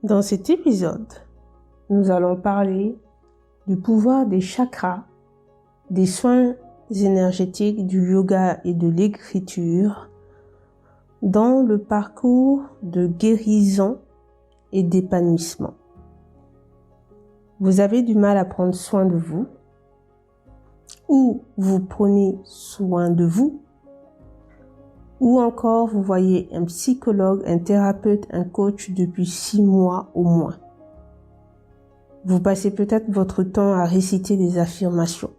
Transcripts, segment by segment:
Dans cet épisode, nous allons parler du pouvoir des chakras, des soins énergétiques, du yoga et de l'écriture dans le parcours de guérison et d'épanouissement. Vous avez du mal à prendre soin de vous, ou vous prenez soin de vous, ou encore vous voyez un psychologue, un thérapeute, un coach depuis 6 mois au moins. Vous passez peut-être votre temps à réciter des affirmations.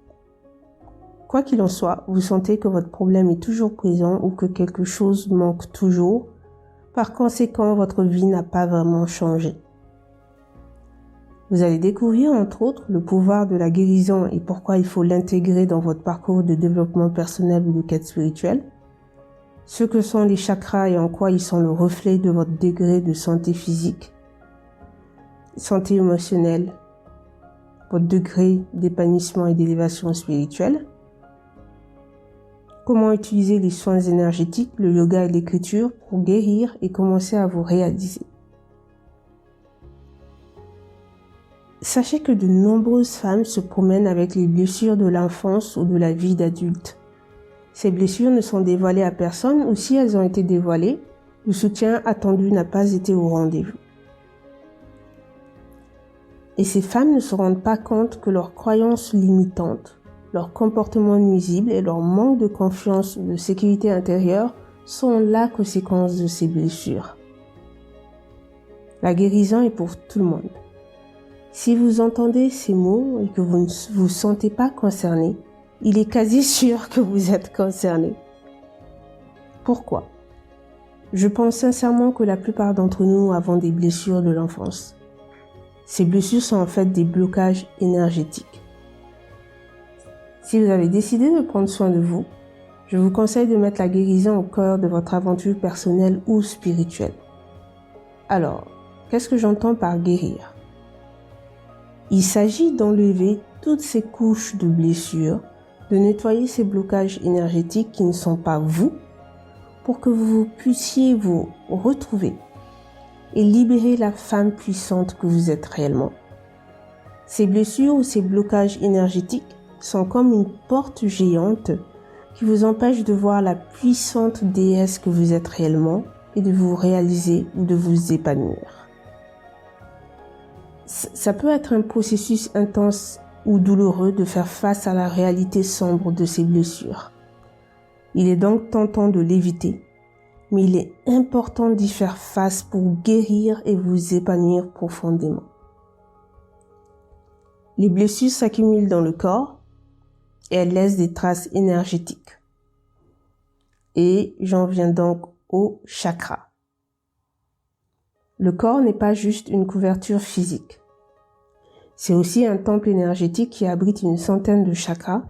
Quoi qu'il en soit, vous sentez que votre problème est toujours présent ou que quelque chose manque toujours. Par conséquent, votre vie n'a pas vraiment changé. Vous allez découvrir entre autres le pouvoir de la guérison et pourquoi il faut l'intégrer dans votre parcours de développement personnel ou de quête spirituelle. Ce que sont les chakras et en quoi ils sont le reflet de votre degré de santé physique, santé émotionnelle, votre degré d'épanouissement et d'élévation spirituelle. Comment utiliser les soins énergétiques, le yoga et l'écriture pour guérir et commencer à vous réaliser. Sachez que de nombreuses femmes se promènent avec les blessures de l'enfance ou de la vie d'adulte. Ces blessures ne sont dévoilées à personne ou si elles ont été dévoilées, le soutien attendu n'a pas été au rendez-vous. Et ces femmes ne se rendent pas compte que leurs croyances limitantes, leur comportement nuisible et leur manque de confiance ou de sécurité intérieure sont la conséquence de ces blessures. La guérison est pour tout le monde. Si vous entendez ces mots et que vous ne vous sentez pas concerné, il est quasi sûr que vous êtes concerné. Pourquoi? Je pense sincèrement que la plupart d'entre nous avons des blessures de l'enfance. Ces blessures sont en fait des blocages énergétiques. Si vous avez décidé de prendre soin de vous, je vous conseille de mettre la guérison au cœur de votre aventure personnelle ou spirituelle. Alors, qu'est-ce que j'entends par guérir? Il s'agit d'enlever toutes ces couches de blessures, de nettoyer ces blocages énergétiques qui ne sont pas vous, pour que vous puissiez vous retrouver et libérer la femme puissante que vous êtes réellement. Ces blessures ou ces blocages énergétiques sont comme une porte géante qui vous empêche de voir la puissante déesse que vous êtes réellement et de vous réaliser ou de vous épanouir. Ça peut être un processus intense ou douloureux de faire face à la réalité sombre de ces blessures. Il est donc tentant de l'éviter, mais il est important d'y faire face pour guérir et vous épanouir profondément. Les blessures s'accumulent dans le corps et elles laissent des traces énergétiques. Et j'en viens donc au chakra. Le corps n'est pas juste une couverture physique. C'est aussi un temple énergétique qui abrite une centaine de chakras.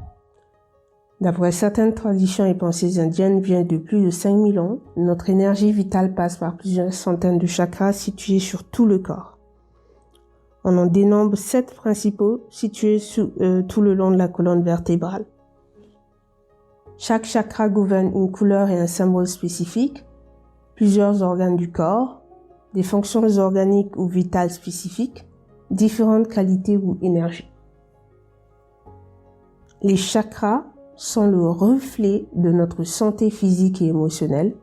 D'après certaines traditions et pensées indiennes, vient de plus de 5000 ans. Notre énergie vitale passe par plusieurs centaines de chakras situés sur tout le corps. On en dénombre 7 principaux situés tout le long de la colonne vertébrale. Chaque chakra gouverne une couleur et un symbole spécifique, plusieurs organes du corps, des fonctions organiques ou vitales spécifiques, différentes qualités ou énergies. Les chakras sont le reflet de notre santé physique et émotionnelle,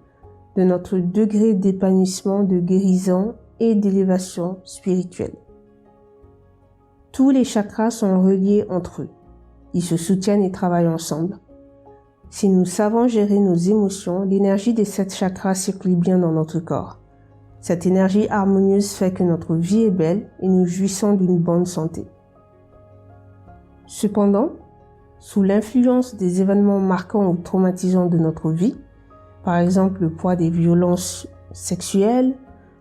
de notre degré d'épanouissement, de guérison et d'élévation spirituelle. Tous les chakras sont reliés entre eux. Ils se soutiennent et travaillent ensemble. Si nous savons gérer nos émotions, l'énergie des 7 chakras circule bien dans notre corps. Cette énergie harmonieuse fait que notre vie est belle et nous jouissons d'une bonne santé. Cependant, sous l'influence des événements marquants ou traumatisants de notre vie, par exemple le poids des violences sexuelles,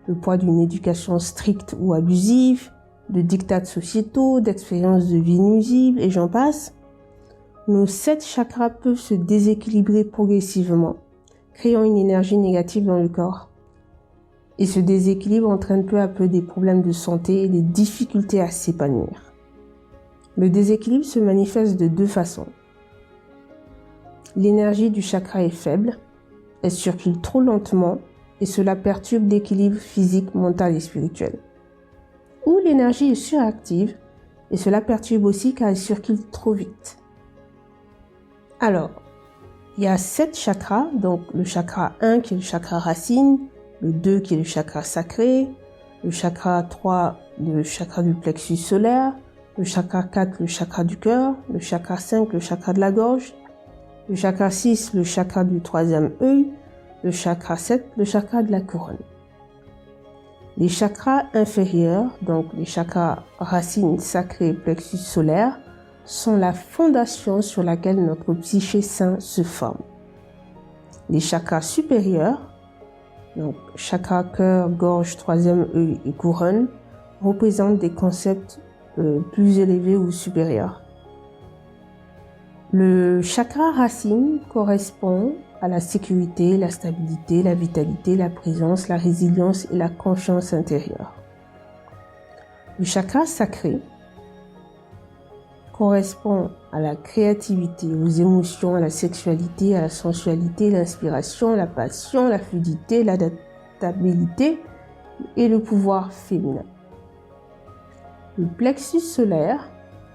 le poids d'une éducation stricte ou abusive, de dictats sociétaux, d'expériences de vie nuisibles et j'en passe, nos 7 chakras peuvent se déséquilibrer progressivement, créant une énergie négative dans le corps. Et ce déséquilibre entraîne peu à peu des problèmes de santé et des difficultés à s'épanouir. Le déséquilibre se manifeste de 2 façons. L'énergie du chakra est faible, elle circule trop lentement et cela perturbe l'équilibre physique, mental et spirituel. où l'énergie est suractive et cela perturbe aussi car elle circule trop vite. Alors, il y a 7 chakras, donc le chakra 1 qui est le chakra racine, le 2 qui est le chakra sacré, le chakra 3 le chakra du plexus solaire, le chakra 4 le chakra du cœur, le chakra 5 le chakra de la gorge, le chakra 6 le chakra du troisième œil, le chakra 7 le chakra de la couronne. Les chakras inférieurs, donc les chakras racines, sacrées, plexus solaire, sont la fondation sur laquelle notre psyché sain se forme. Les chakras supérieurs, donc chakra cœur, gorge, troisième œil et couronne, représentent des concepts plus élevés ou supérieurs. Le chakra racine correspond à la sécurité, la stabilité, la vitalité, la présence, la résilience et la confiance intérieure. Le chakra sacré correspond à la créativité, aux émotions, à la sexualité, à la sensualité, l'inspiration, la passion, la fluidité, l'adaptabilité et le pouvoir féminin. Le plexus solaire,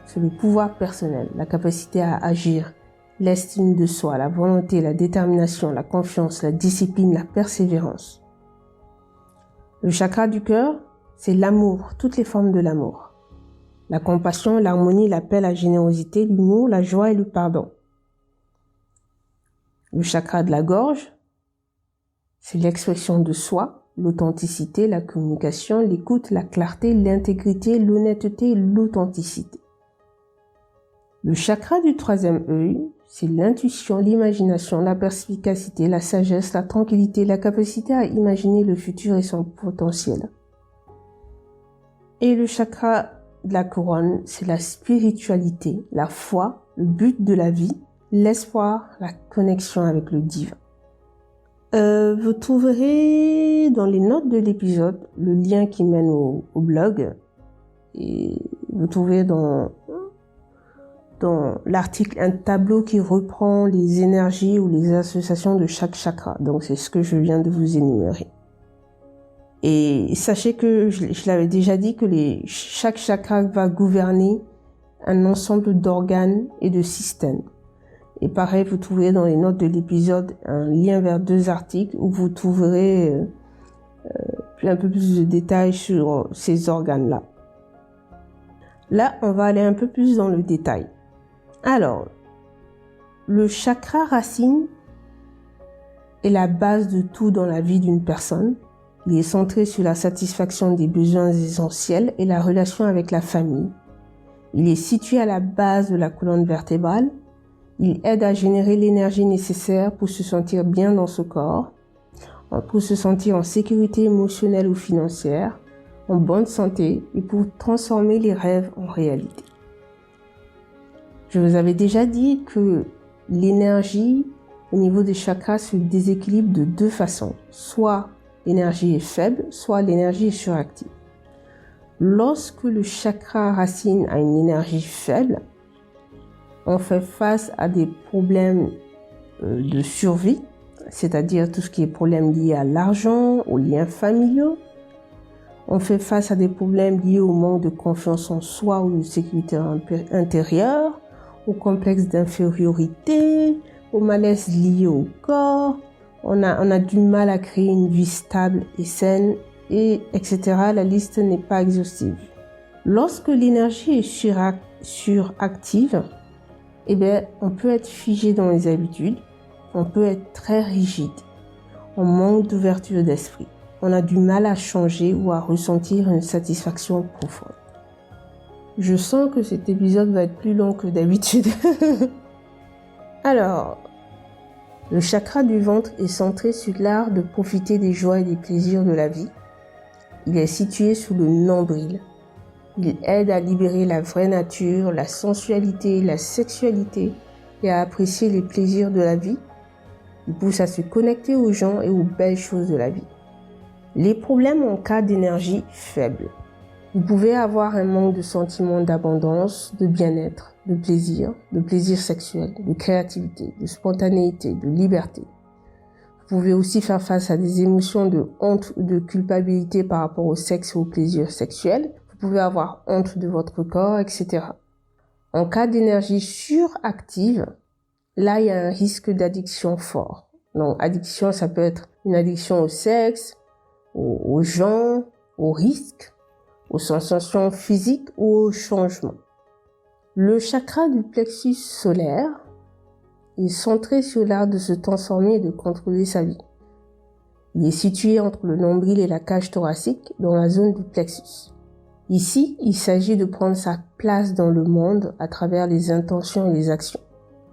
c'est le pouvoir personnel, la capacité à agir, l'estime de soi, la volonté, la détermination, la confiance, la discipline, la persévérance. Le chakra du cœur, c'est l'amour, toutes les formes de l'amour. La compassion, l'harmonie, la paix, la générosité, l'humour, la joie et le pardon. Le chakra de la gorge, c'est l'expression de soi, l'authenticité, la communication, l'écoute, la clarté, l'intégrité, l'honnêteté et l'authenticité. Le chakra du troisième œil, c'est l'intuition, l'imagination, la perspicacité, la sagesse, la tranquillité, la capacité à imaginer le futur et son potentiel. Et le chakra de la couronne, c'est la spiritualité, la foi, le but de la vie, l'espoir, la connexion avec le divin. Vous trouverez dans les notes de l'épisode le lien qui mène au blog et vous trouvez dans l'article un tableau qui reprend les énergies ou les associations de chaque chakra. Donc c'est ce que je viens de vous énumérer. Et sachez que je l'avais déjà dit que chaque chakra va gouverner un ensemble d'organes et de systèmes. Et pareil, vous trouverez dans les notes de l'épisode un lien vers 2 articles où vous trouverez un peu plus de détails sur ces organes-là. Là, on va aller un peu plus dans le détail. Alors, le chakra racine est la base de tout dans la vie d'une personne. Il est centré sur la satisfaction des besoins essentiels et la relation avec la famille. Il est situé à la base de la colonne vertébrale. Il aide à générer l'énergie nécessaire pour se sentir bien dans ce corps, pour se sentir en sécurité émotionnelle ou financière, en bonne santé et pour transformer les rêves en réalité. Je vous avais déjà dit que l'énergie au niveau des chakras se déséquilibre de 2 façons. Soit l'énergie est faible, soit l'énergie est suractive. Lorsque le chakra racine a une énergie faible, on fait face à des problèmes de survie, c'est-à-dire tout ce qui est problème lié à l'argent, aux liens familiaux. On fait face à des problèmes liés au manque de confiance en soi ou de sécurité intérieure, au complexe d'infériorité, au malaise lié au corps. On a du mal à créer une vie stable et saine, etc. La liste n'est pas exhaustive. Lorsque l'énergie est suractive, on peut être figé dans les habitudes, on peut être très rigide, on manque d'ouverture d'esprit, on a du mal à changer ou à ressentir une satisfaction profonde. Je sens que cet épisode va être plus long que d'habitude. Alors, le chakra du ventre est centré sur l'art de profiter des joies et des plaisirs de la vie. Il est situé sous le nombril. Il aide à libérer la vraie nature, la sensualité, la sexualité et à apprécier les plaisirs de la vie. Il pousse à se connecter aux gens et aux belles choses de la vie. Les problèmes en cas d'énergie faible. Vous pouvez avoir un manque de sentiment d'abondance, de bien-être, de plaisir sexuel, de créativité, de spontanéité, de liberté. Vous pouvez aussi faire face à des émotions de honte ou de culpabilité par rapport au sexe et au plaisir sexuel. Vous pouvez avoir honte de votre corps, etc. En cas d'énergie suractive, là, il y a un risque d'addiction fort. Donc, addiction, ça peut être une addiction au sexe, aux gens, aux risques, aux sensations physiques ou aux changements. Le chakra du plexus solaire est centré sur l'art de se transformer et de contrôler sa vie. Il est situé entre le nombril et la cage thoracique dans la zone du plexus. Ici, il s'agit de prendre sa place dans le monde à travers les intentions et les actions.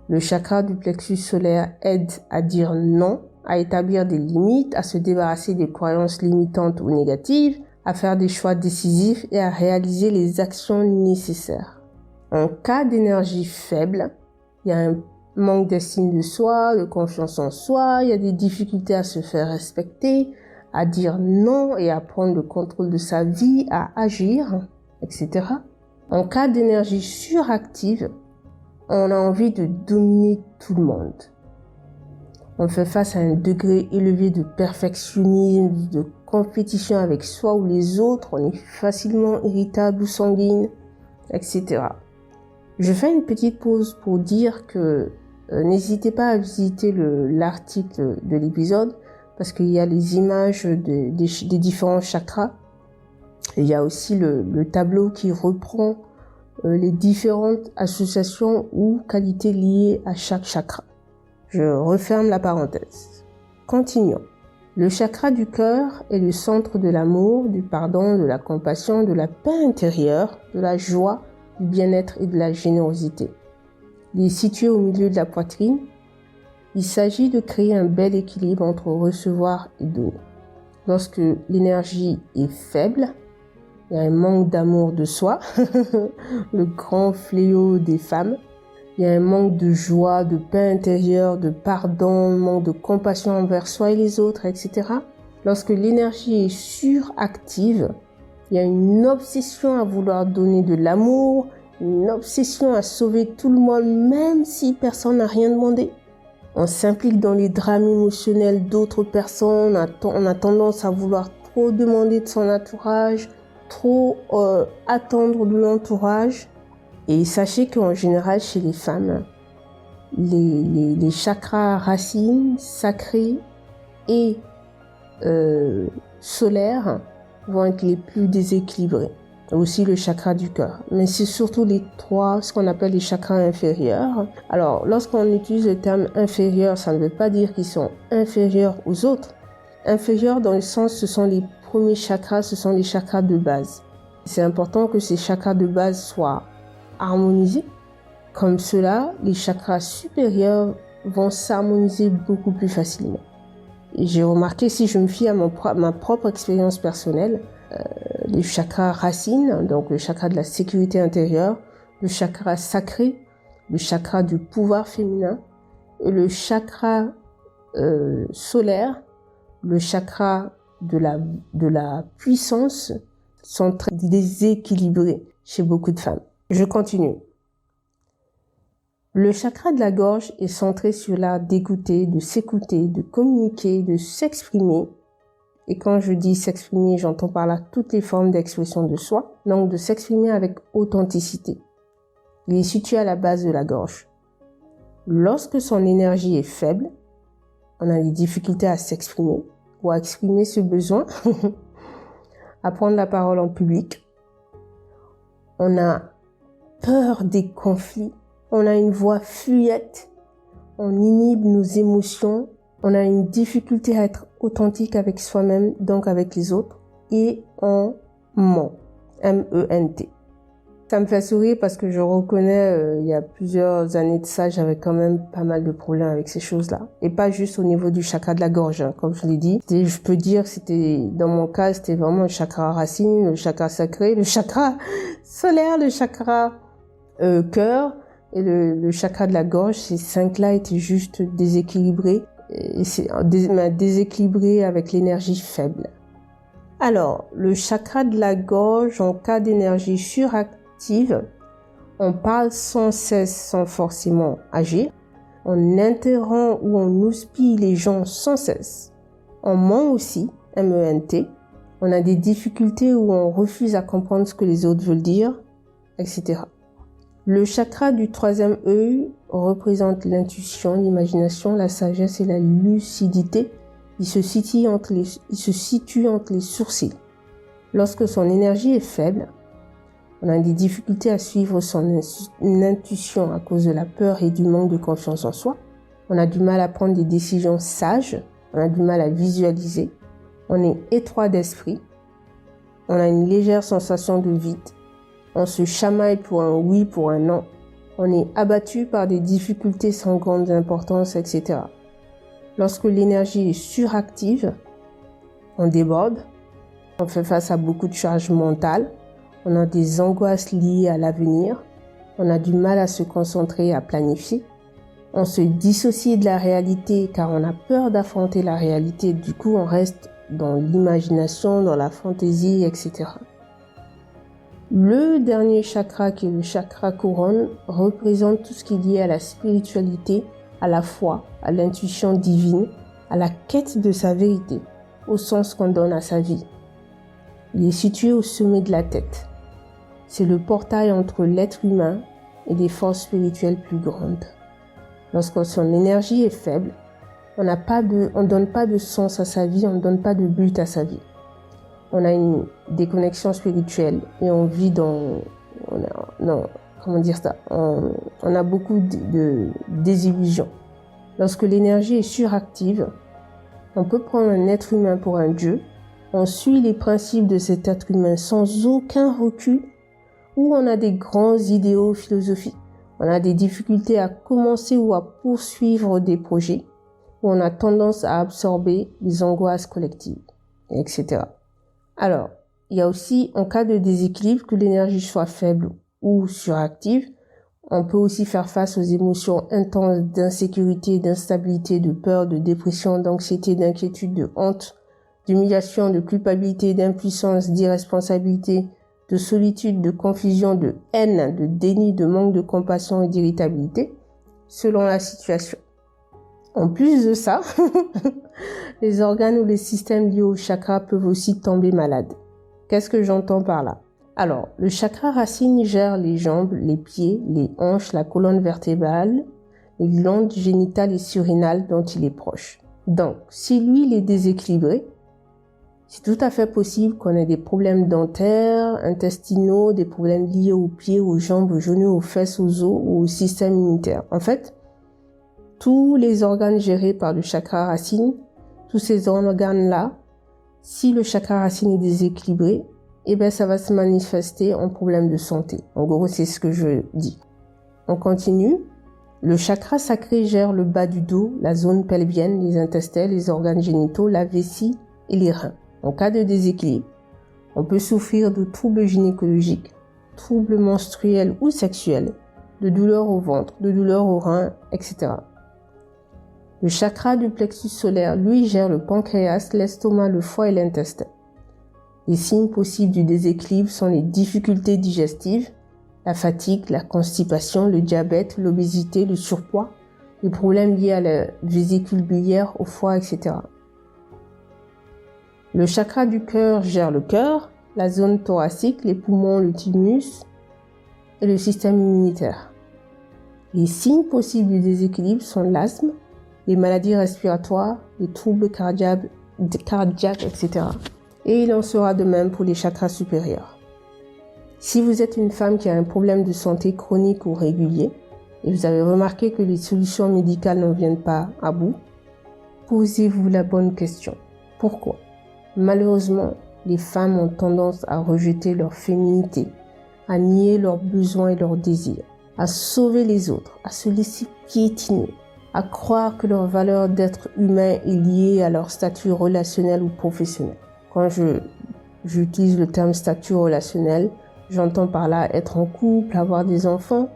Le chakra du plexus solaire aide à dire non, à établir des limites, à se débarrasser des croyances limitantes ou négatives, à faire des choix décisifs et à réaliser les actions nécessaires. En cas d'énergie faible, il y a un manque d'estime de soi, de confiance en soi, il y a des difficultés à se faire respecter, à dire non et à prendre le contrôle de sa vie, à agir, etc. En cas d'énergie suractive, on a envie de dominer tout le monde. On fait face à un degré élevé de perfectionnisme, de compétition avec soi ou les autres, on est facilement irritable ou sanguine, etc. Je fais une petite pause pour dire que n'hésitez pas à visiter l'article de l'épisode parce qu'il y a les images des différents chakras. Et il y a aussi le tableau qui reprend les différentes associations ou qualités liées à chaque chakra. Je referme la parenthèse. Continuons. Le chakra du cœur est le centre de l'amour, du pardon, de la compassion, de la paix intérieure, de la joie, du bien-être et de la générosité. Il est situé au milieu de la poitrine. Il s'agit de créer un bel équilibre entre recevoir et donner. Lorsque l'énergie est faible, il y a un manque d'amour de soi, le grand fléau des femmes. Il y a un manque de joie, de paix intérieure, de pardon, manque de compassion envers soi et les autres, etc. Lorsque l'énergie est suractive, il y a une obsession à vouloir donner de l'amour, une obsession à sauver tout le monde, même si personne n'a rien demandé. On s'implique dans les drames émotionnels d'autres personnes, on a tendance à vouloir trop demander de son entourage, trop attendre de l'entourage. Et sachez qu'en général, chez les femmes, les chakras racines, sacrés et solaires vont être les plus déséquilibrés. Aussi le chakra du cœur. Mais c'est surtout les trois, ce qu'on appelle les chakras inférieurs. Alors, lorsqu'on utilise le terme inférieur, ça ne veut pas dire qu'ils sont inférieurs aux autres. Inférieurs dans le sens, ce sont les premiers chakras, ce sont les chakras de base. C'est important que ces chakras de base soient harmonisés. Comme cela, les chakras supérieurs vont s'harmoniser beaucoup plus facilement. Et j'ai remarqué, si je me fie à ma propre expérience personnelle, les chakras racines, donc le chakra de la sécurité intérieure, le chakra sacré, le chakra du pouvoir féminin, et le chakra solaire, le chakra de la puissance, sont très déséquilibrés chez beaucoup de femmes. Je continue. Le chakra de la gorge est centré sur l'art d'écouter, de s'écouter, de communiquer, de s'exprimer. Et quand je dis s'exprimer, j'entends par là toutes les formes d'expression de soi, donc de s'exprimer avec authenticité. Il est situé à la base de la gorge. Lorsque son énergie est faible, on a des difficultés à s'exprimer ou à exprimer ce besoin, à prendre la parole en public. On a peur des conflits, on a une voix fluette, on inhibe nos émotions, on a une difficulté à être authentique avec soi-même, donc avec les autres, et on ment, M-E-N-T. Ça me fait sourire parce que je reconnais, il y a plusieurs années de ça, j'avais quand même pas mal de problèmes avec ces choses-là. Et pas juste au niveau du chakra de la gorge, hein, comme je l'ai dit. Je peux dire que dans mon cas, c'était vraiment le chakra racine, le chakra sacré, le chakra solaire, le chakra cœur et le chakra de la gorge. Ces 5-là étaient juste déséquilibrés. Et c'est déséquilibré avec l'énergie faible. Alors, le chakra de la gorge, en cas d'énergie suractive, on parle sans cesse, sans forcément agir. On interrompt ou on houspille les gens sans cesse. On ment aussi, M-E-N-T. On a des difficultés où on refuse à comprendre ce que les autres veulent dire, etc. Le chakra du troisième œil représente l'intuition, l'imagination, la sagesse et la lucidité. Il se situe entre les sourcils. Lorsque son énergie est faible, on a des difficultés à suivre son intuition à cause de la peur et du manque de confiance en soi. On a du mal à prendre des décisions sages. On a du mal à visualiser. On est étroit d'esprit. On a une légère sensation de vide. On se chamaille pour un oui, pour un non. On est abattu par des difficultés sans grande importance, etc. Lorsque l'énergie est suractive, on déborde. On fait face à beaucoup de charges mentales. On a des angoisses liées à l'avenir. On a du mal à se concentrer et à planifier. On se dissocie de la réalité car on a peur d'affronter la réalité. Du coup, on reste dans l'imagination, dans la fantaisie, etc. Le dernier chakra, qui est le chakra couronne, représente tout ce qui est lié à la spiritualité, à la foi, à l'intuition divine, à la quête de sa vérité, au sens qu'on donne à sa vie. Il est situé au sommet de la tête. C'est le portail entre l'être humain et des forces spirituelles plus grandes. Lorsque son énergie est faible, on ne donne pas de sens à sa vie, on ne donne pas de but à sa vie. On a une déconnexion spirituelle et on vit on a beaucoup de désillusions. Lorsque l'énergie est suractive, on peut prendre un être humain pour un dieu, on suit les principes de cet être humain sans aucun recul, ou on a des grands idéaux philosophiques. On a des difficultés à commencer ou à poursuivre des projets, où on a tendance à absorber les angoisses collectives, etc. Alors, il y a aussi, en cas de déséquilibre, que l'énergie soit faible ou suractive, on peut aussi faire face aux émotions intenses d'insécurité, d'instabilité, de peur, de dépression, d'anxiété, d'inquiétude, de honte, d'humiliation, de culpabilité, d'impuissance, d'irresponsabilité, de solitude, de confusion, de haine, de déni, de manque de compassion et d'irritabilité, selon la situation. En plus de ça, les organes ou les systèmes liés au chakra peuvent aussi tomber malades. Qu'est-ce que j'entends par là? Alors, le chakra racine gère les jambes, les pieds, les hanches, la colonne vertébrale, les glandes génitales et surrénales dont il est proche. Donc, si lui il est déséquilibré, c'est tout à fait possible qu'on ait des problèmes dentaires, intestinaux, des problèmes liés aux pieds, aux jambes, aux genoux, aux fesses, aux os ou au système immunitaire. En fait, tous les organes gérés par le chakra racine, tous ces organes-là, si le chakra racine est déséquilibré, ça va se manifester en problème de santé. En gros, c'est ce que je dis. On continue. Le chakra sacré gère le bas du dos, la zone pelvienne, les intestins, les organes génitaux, la vessie et les reins. En cas de déséquilibre, on peut souffrir de troubles gynécologiques, troubles menstruels ou sexuels, de douleurs au ventre, de douleurs aux reins, etc. Le chakra du plexus solaire, lui, gère le pancréas, l'estomac, le foie et l'intestin. Les signes possibles du déséquilibre sont les difficultés digestives, la fatigue, la constipation, le diabète, l'obésité, le surpoids, les problèmes liés à la vésicule biliaire, au foie, etc. Le chakra du cœur gère le cœur, la zone thoracique, les poumons, le thymus et le système immunitaire. Les signes possibles du déséquilibre sont l'asthme, les maladies respiratoires, les troubles cardiaques, etc. Et il en sera de même pour les chakras supérieurs. Si vous êtes une femme qui a un problème de santé chronique ou régulier, et vous avez remarqué que les solutions médicales n'en viennent pas à bout, posez-vous la bonne question. Pourquoi? Malheureusement, les femmes ont tendance à rejeter leur féminité, à nier leurs besoins et leurs désirs, à sauver les autres, à se laisser piétiner, à croire que leur valeur d'être humain est liée à leur statut relationnel ou professionnel. Quand j'utilise le terme statut relationnel, j'entends par là être en couple, avoir des enfants.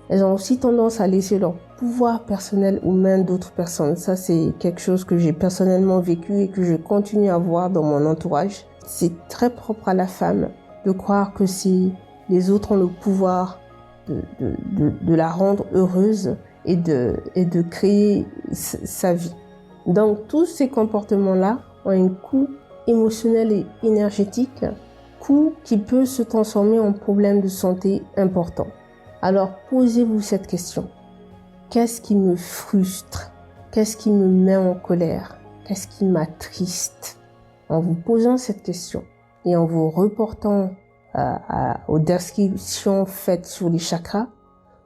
Elles ont aussi tendance à laisser leur pouvoir personnel aux mains d'autres personnes. Ça, c'est quelque chose que j'ai personnellement vécu et que je continue à voir dans mon entourage. C'est très propre à la femme de croire que si les autres ont le pouvoir de la rendre heureuse et de créer sa vie. Donc, tous ces comportements-là ont un coût émotionnel et énergétique, coût qui peut se transformer en problème de santé important. Alors posez-vous cette question. Qu'est-ce qui me frustre? Qu'est-ce qui me met en colère? Qu'est-ce qui m'attriste? En vous posant cette question et en vous reportant aux descriptions faites sur les chakras,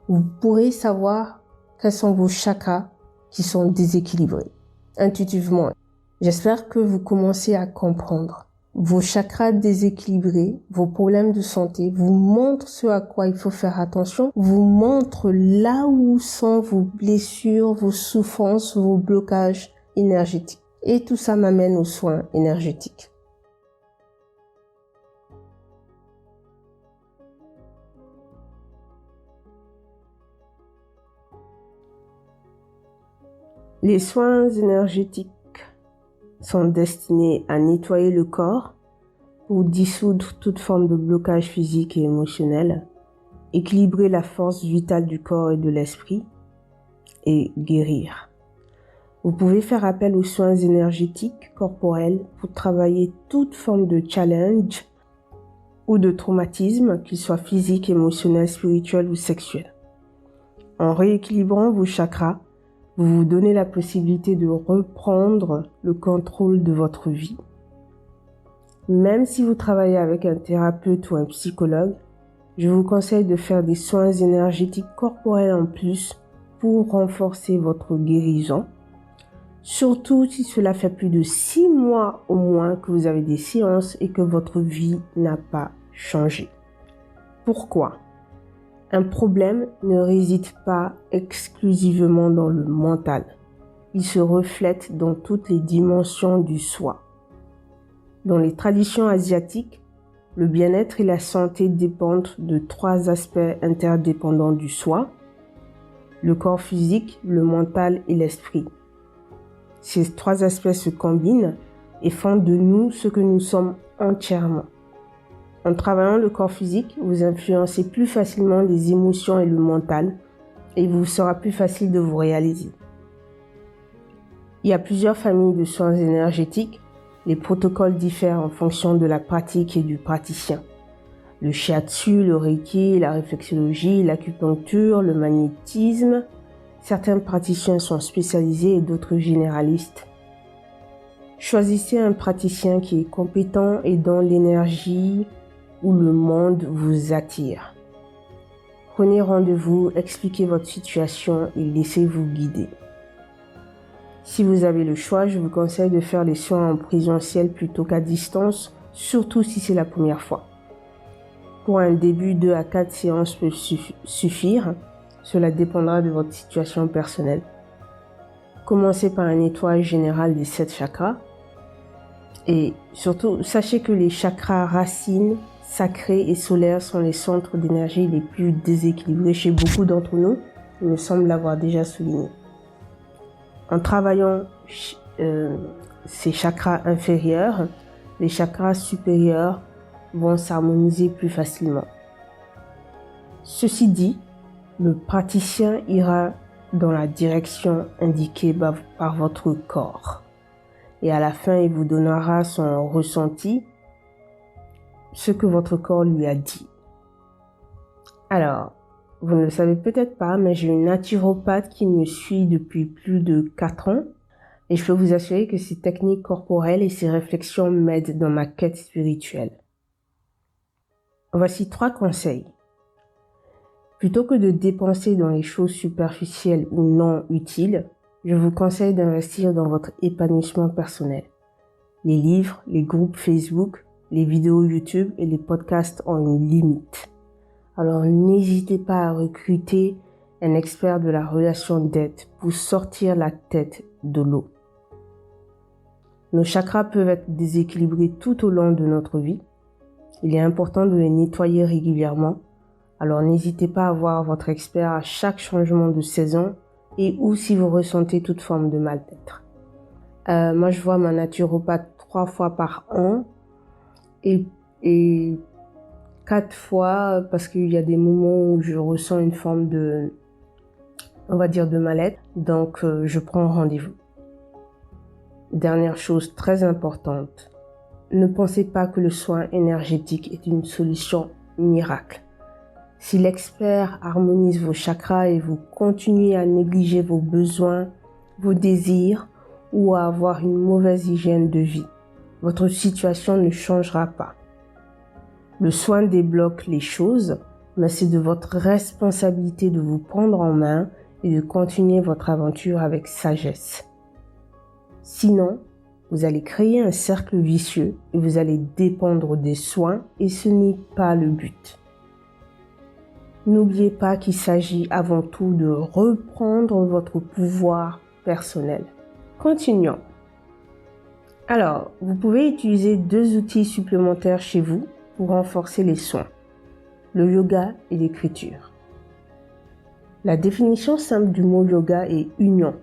vous pourrez savoir quels sont vos chakras qui sont déséquilibrés intuitivement. J'espère que vous commencez à comprendre. Vos chakras déséquilibrés, vos problèmes de santé vous montrent ce à quoi il faut faire attention, vous montrent là où sont vos blessures, vos souffrances, vos blocages énergétiques. Et tout ça m'amène aux soins énergétiques. Les soins énergétiques sont destinés à nettoyer le corps pour dissoudre toute forme de blocage physique et émotionnel, équilibrer la force vitale du corps et de l'esprit et guérir. Vous pouvez faire appel aux soins énergétiques corporels pour travailler toute forme de challenge ou de traumatisme, qu'il soit physique, émotionnel, spirituel ou sexuel. En rééquilibrant vos chakras, vous vous donnez la possibilité de reprendre le contrôle de votre vie. Même si vous travaillez avec un thérapeute ou un psychologue, je vous conseille de faire des soins énergétiques corporels en plus pour renforcer votre guérison. Surtout si cela fait plus de 6 mois au moins que vous avez des séances et que votre vie n'a pas changé. Pourquoi ? Un problème ne réside pas exclusivement dans le mental. Il se reflète dans toutes les dimensions du soi. Dans les traditions asiatiques, le bien-être et la santé dépendent de 3 aspects interdépendants du soi: le corps physique, le mental et l'esprit. Ces 3 aspects se combinent et font de nous ce que nous sommes entièrement. En travaillant le corps physique, vous influencez plus facilement les émotions et le mental et il vous sera plus facile de vous réaliser. Il y a plusieurs familles de soins énergétiques. Les protocoles diffèrent en fonction de la pratique et du praticien. Le shiatsu, le reiki, la réflexologie, l'acupuncture, le magnétisme. Certains praticiens sont spécialisés et d'autres généralistes. Choisissez un praticien qui est compétent et dont l'énergie où le monde vous attire. Prenez rendez-vous, expliquez votre situation et laissez-vous guider. Si vous avez le choix, je vous conseille de faire les soins en présentiel plutôt qu'à distance, surtout si c'est la première fois. Pour un début, 2 à 4 séances peuvent suffire. Cela dépendra de votre situation personnelle. Commencez par un nettoyage général des 7 chakras. Et surtout, sachez que les chakras racines, sacrés et solaires sont les centres d'énergie les plus déséquilibrés chez beaucoup d'entre nous. Il me semble l'avoir déjà souligné. En travaillant ces chakras inférieurs, les chakras supérieurs vont s'harmoniser plus facilement. Ceci dit, le praticien ira dans la direction indiquée par votre corps. Et à la fin, il vous donnera son ressenti, ce que votre corps lui a dit. Alors, vous ne le savez peut-être pas, mais j'ai une naturopathe qui me suit depuis plus de 4 ans. Et je peux vous assurer que ces techniques corporelles et ces réflexions m'aident dans ma quête spirituelle. Voici 3 conseils. Plutôt que de dépenser dans les choses superficielles ou non utiles, je vous conseille d'investir dans votre épanouissement personnel. Les livres, les groupes Facebook, les vidéos YouTube et les podcasts ont une limite. Alors n'hésitez pas à recruter un expert de la relation d'aide pour sortir la tête de l'eau. Nos chakras peuvent être déséquilibrés tout au long de notre vie. Il est important de les nettoyer régulièrement. Alors n'hésitez pas à voir votre expert à chaque changement de saison et ou si vous ressentez toute forme de mal-être. Moi je vois ma naturopathe 3 fois par an et 4 fois parce qu'il y a des moments où je ressens une forme de, on va dire, de mal-être. Donc je prends rendez-vous. Dernière chose très importante, ne pensez pas que le soin énergétique est une solution miracle. Si l'expert harmonise vos chakras et vous continuez à négliger vos besoins, vos désirs ou à avoir une mauvaise hygiène de vie, votre situation ne changera pas. Le soin débloque les choses, mais c'est de votre responsabilité de vous prendre en main et de continuer votre aventure avec sagesse. Sinon, vous allez créer un cercle vicieux et vous allez dépendre des soins et ce n'est pas le but. N'oubliez pas qu'il s'agit avant tout de reprendre votre pouvoir personnel. Continuons. Alors, vous pouvez utiliser 2 outils supplémentaires chez vous pour renforcer les soins, le yoga et l'écriture. La définition simple du mot yoga est union.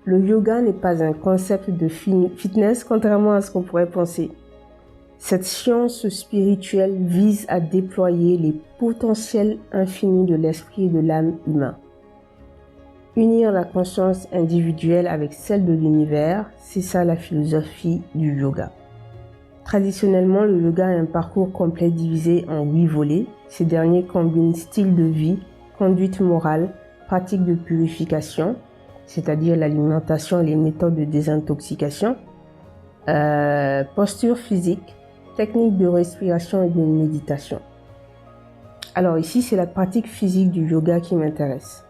Le yoga n'est pas un concept de fitness, contrairement à ce qu'on pourrait penser. Cette science spirituelle vise à déployer les potentiels infinis de l'esprit et de l'âme humain. Unir la conscience individuelle avec celle de l'univers, c'est ça la philosophie du yoga. Traditionnellement, le yoga est un parcours complet divisé en 8 volets. Ces derniers combinent style de vie, conduite morale, pratique de purification, c'est-à-dire l'alimentation et les méthodes de désintoxication, posture physique, technique de respiration et de méditation. Alors ici, c'est la pratique physique du yoga qui m'intéresse.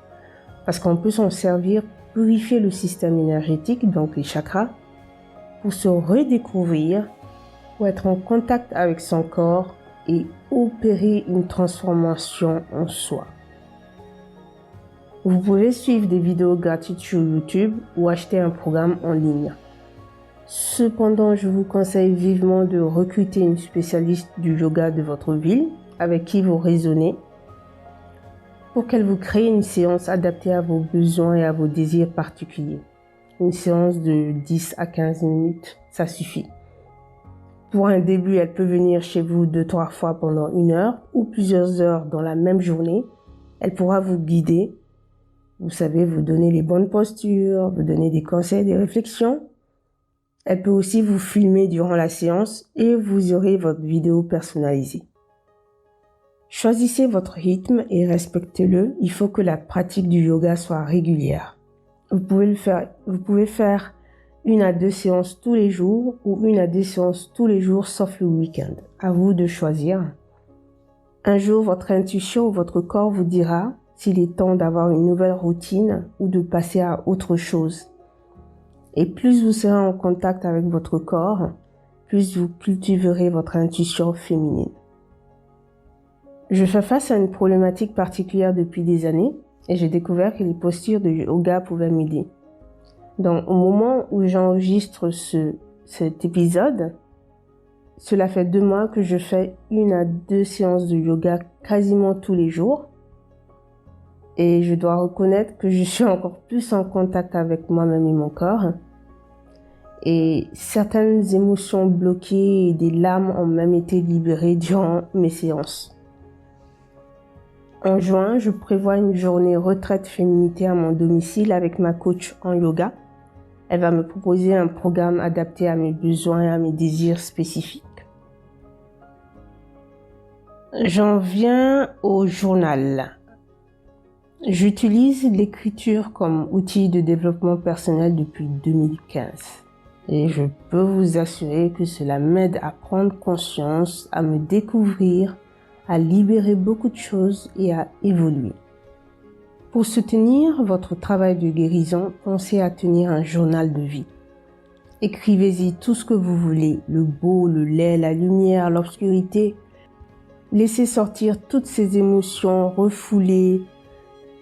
Parce qu'on peut s'en servir pour purifier le système énergétique, donc les chakras, pour se redécouvrir, pour être en contact avec son corps et opérer une transformation en soi. Vous pouvez suivre des vidéos gratuites sur YouTube ou acheter un programme en ligne. Cependant, je vous conseille vivement de recruter une spécialiste du yoga de votre ville avec qui vous raisonnez pour qu'elle vous crée une séance adaptée à vos besoins et à vos désirs particuliers. Une séance de 10 à 15 minutes, ça suffit. Pour un début, elle peut venir chez vous 2-3 fois pendant 1 heure ou plusieurs heures dans la même journée. Elle pourra vous guider, vous savez, vous donner les bonnes postures, vous donner des conseils, des réflexions. Elle peut aussi vous filmer durant la séance et vous aurez votre vidéo personnalisée. Choisissez votre rythme et respectez-le. Il faut que la pratique du yoga soit régulière. Vous pouvez faire 1 à 2 séances tous les jours ou 1 à 2 séances tous les jours sauf le week-end. À vous de choisir. Un jour, votre intuition ou votre corps vous dira s'il est temps d'avoir une nouvelle routine ou de passer à autre chose. Et plus vous serez en contact avec votre corps, plus vous cultiverez votre intuition féminine. Je fais face à une problématique particulière depuis des années et j'ai découvert que les postures de yoga pouvaient m'aider. Donc, au moment où j'enregistre cet épisode, cela fait 2 mois que je fais 1 à 2 séances de yoga quasiment tous les jours. Et je dois reconnaître que je suis encore plus en contact avec moi-même et mon corps. Et certaines émotions bloquées et des larmes ont même été libérées durant mes séances. En juin, je prévois une journée retraite féminité à mon domicile avec ma coach en yoga. Elle va me proposer un programme adapté à mes besoins et à mes désirs spécifiques. J'en viens au journal. J'utilise l'écriture comme outil de développement personnel depuis 2015. Et je peux vous assurer que cela m'aide à prendre conscience, à me découvrir, à libérer beaucoup de choses et à évoluer. Pour soutenir votre travail de guérison, pensez à tenir un journal de vie. Écrivez-y tout ce que vous voulez, le beau, le laid, la lumière, l'obscurité. Laissez sortir toutes ces émotions refoulées,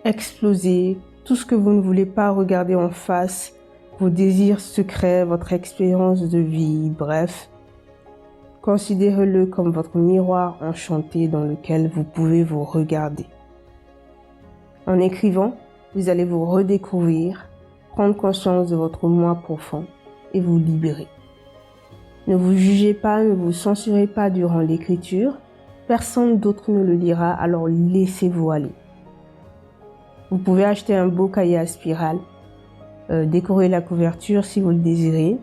explosées, tout ce que vous ne voulez pas regarder en face, vos désirs secrets, votre expérience de vie, bref. Considérez-le comme votre miroir enchanté dans lequel vous pouvez vous regarder. En écrivant, vous allez vous redécouvrir, prendre conscience de votre moi profond et vous libérer. Ne vous jugez pas, ne vous censurez pas durant l'écriture. Personne d'autre ne le lira, alors laissez-vous aller. Vous pouvez acheter un beau cahier à spirale, décorer la couverture si vous le désirez.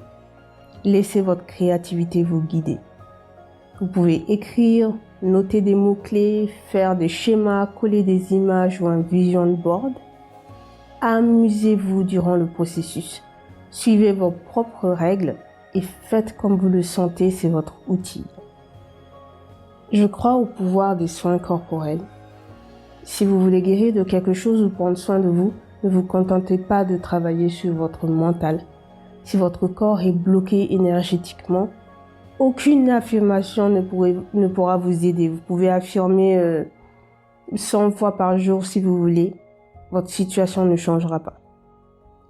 Laissez votre créativité vous guider. Vous pouvez écrire, noter des mots-clés, faire des schémas, coller des images ou un vision board. Amusez-vous durant le processus. Suivez vos propres règles et faites comme vous le sentez, c'est votre outil. Je crois au pouvoir des soins corporels. Si vous voulez guérir de quelque chose ou prendre soin de vous, ne vous contentez pas de travailler sur votre mental. Si votre corps est bloqué énergétiquement, aucune affirmation ne pourra vous aider. Vous pouvez affirmer 100 fois par jour si vous voulez. Votre situation ne changera pas.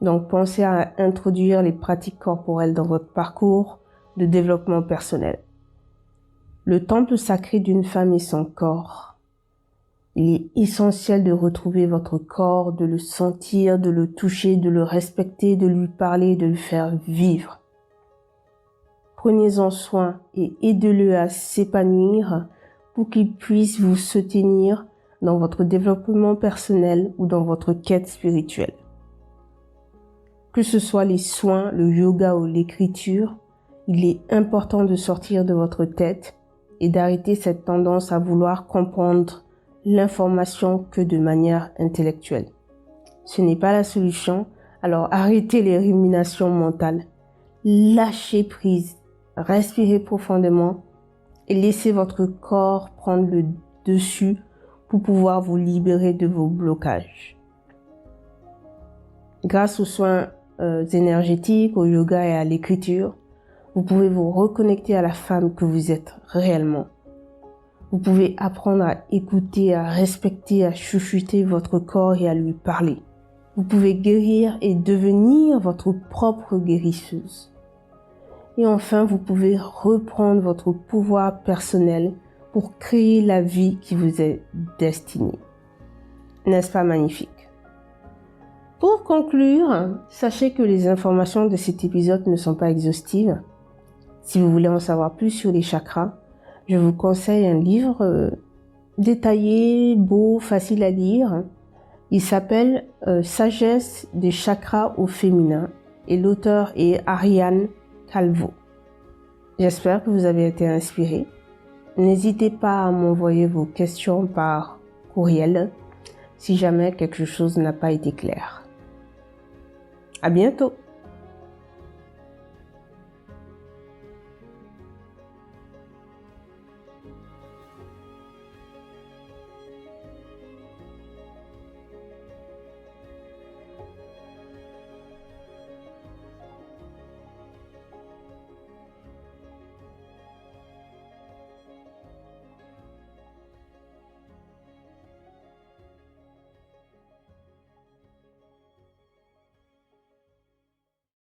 Donc, pensez à introduire les pratiques corporelles dans votre parcours de développement personnel. Le temple sacré d'une femme est son corps. Il est essentiel de retrouver votre corps, de le sentir, de le toucher, de le respecter, de lui parler, de le faire vivre. Prenez-en soin et aidez-le à s'épanouir pour qu'il puisse vous soutenir dans votre développement personnel ou dans votre quête spirituelle. Que ce soit les soins, le yoga ou l'écriture, il est important de sortir de votre tête et d'arrêter cette tendance à vouloir comprendre l'information que de manière intellectuelle. Ce n'est pas la solution, alors arrêtez les ruminations mentales. Lâchez prise, respirez profondément et laissez votre corps prendre le dessus pour pouvoir vous libérer de vos blocages. Grâce aux soins énergétiques, au yoga et à l'écriture, vous pouvez vous reconnecter à la femme que vous êtes réellement. Vous pouvez apprendre à écouter, à respecter, à chouchouter votre corps et à lui parler. Vous pouvez guérir et devenir votre propre guérisseuse. Et enfin, vous pouvez reprendre votre pouvoir personnel pour créer la vie qui vous est destinée. N'est-ce pas magnifique? Pour conclure, sachez que les informations de cet épisode ne sont pas exhaustives. Si vous voulez en savoir plus sur les chakras, je vous conseille un livre détaillé, beau, facile à lire. Il s'appelle Sagesse des chakras au féminin et l'auteur est Ariane Calvo. J'espère que vous avez été inspirés. N'hésitez pas à m'envoyer vos questions par courriel si jamais quelque chose n'a pas été clair. À bientôt!